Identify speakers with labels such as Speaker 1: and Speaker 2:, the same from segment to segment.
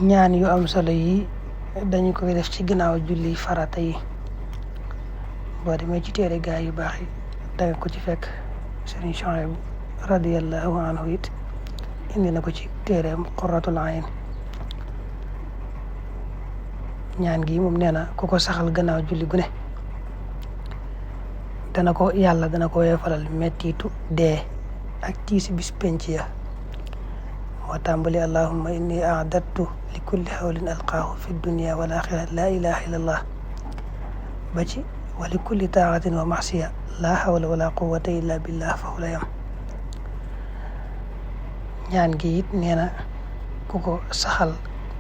Speaker 1: ñaan yu am solo yi dañu koy def ci ginnaaw julli farata yi boo demee ci téere gaa yu baax yi danga ko ci fekk Sëriñ Suhaybu radiyallahu anhu it indi na ko ci téereem Qurratul Ayn ñaan gi moom nee na ku ko saxal gannaaw julli gu ne yàlla dana ko woyofalal mettitu dee ak tiisi bis penc ya moo tàmbali allahumma inni a'dadtu li kulli hawlin alqaahu fi dunya wal axirati laa ilaha illa allah ba ci wa li kulli taaxatin wa maxsiya laa hawla wala quwwata illa billah fa la yam ñaan gi it nee na ku ko saxal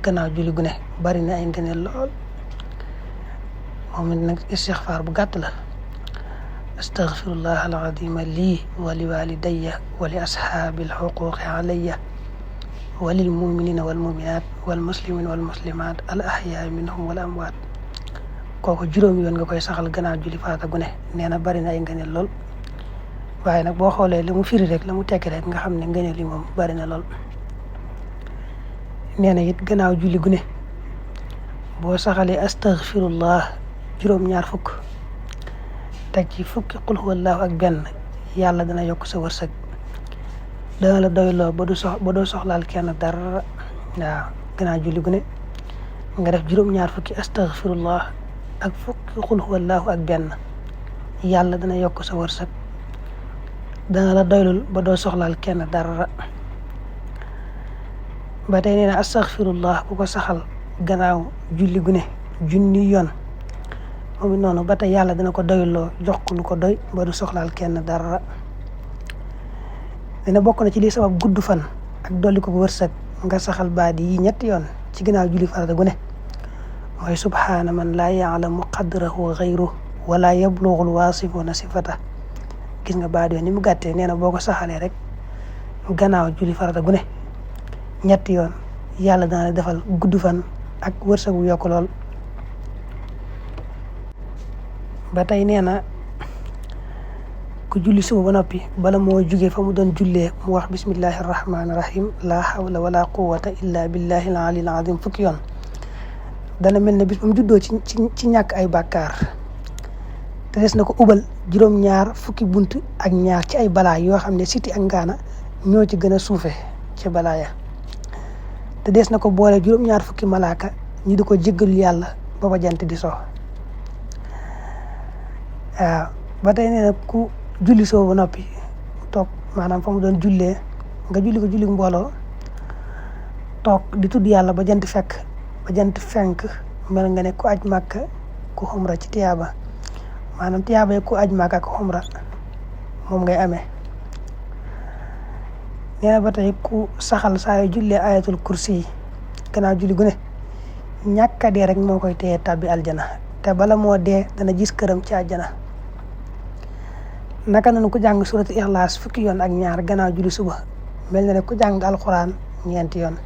Speaker 1: gannaaw julli gu ne bari na ay ngëneel lool moom it nag istixfaar bu gàtt la astaghfirullah alazima lii wa li walidayya wa li ashaabi alxuquqi alayya wa lil muminina wal muminat wal muslimin wal muslimat al ahyaa minhum wal amwaat kooku juróomi yoon nga koy saxal gannaaw julli farata gu ne nee na bari na ay ngëneel lool waaye nag boo xoolee li mu firi rek la mu tekki rek nga xam ne ngëneel yi moom bari na lool nee na it gannaaw julli gu ne boo saxalee astaghfirullah juróom-ñaar fukk teg ci fukki qul huwallahu ak benn yàlla dana yokk sa wërsëg dana la doyloo ba doo soxlaal kenn dara waaw gannaaw julli gu ne nga def juróom-ñaar fukki astaghfirullah ak fukki qul huwallahu ak benn yàlla dana yokk sa wërsëg dana la doylul ba doo soxlaal kenn dara ba tey nee na astaghfirullah ku ko saxal gannaaw julli gu ne junni yoon moom it noonu ba tey yàlla dina ko doyloo jox ko lu ko doy ba du soxlaal kenn dara dina bokk na ci li sabab gudd fan ak dolli ko wërsëg nga saxal baat yi ñetti yoon ci ginnaaw julli farata gu ne mooy subhaana man laa yaalamu qadrahu gayru wala yablughul waasifuuna sifata gis nga baat yoon ni mu gàttee nee na boo ko saxalee rek gannaaw julli farata gu ne ñetti yoon yàlla dana la defal gudd fan ak wërsëg bu yokk lool ba tey nee na ku julli suba ba noppi bala moo jugee fa mu doon jullee mu wax bismillahi rahmaani rahim laa hawla wala quwwata illa billahi al-aliyyil azim fukki yoon dana mel ne bis ba mu juddoo ci ñàkk ay bàkkaar te des na ko ubal juróom-ñaar fukki bunt ak ñaar ci ay balaa yoo xam ne siti ak ngaana ñoo ci gën a suufe ci balaa ya te des na ko boole juróom-ñaar fukki malaaka ñu di ko jéggalu yàlla ba ba jant di so waaw ba tey nee na ku julli soo ba noppi toog maanaam fa mu doon jullee nga julli ko julli mbooloo toog di tudd yàlla ba jant fenk mel nga ne ku aj màkka ku xumra ci tiyaaba maanaam tiyaaba yi ku aj màkka ku xumra moom ngay amee nee na ba tey ku saxal saa yu jullee ayatul kursi yi gannaaw julli gu ne ñàkk a dee rek moo koy téye tàbbi aljana te bala moo dee dana gis këram ci aljana naka noonu ku jàng suratu ixlaas fukki yoon ak ñaar gannaaw julli suba mel na ne ku jàng alxuraan ñeenti yoon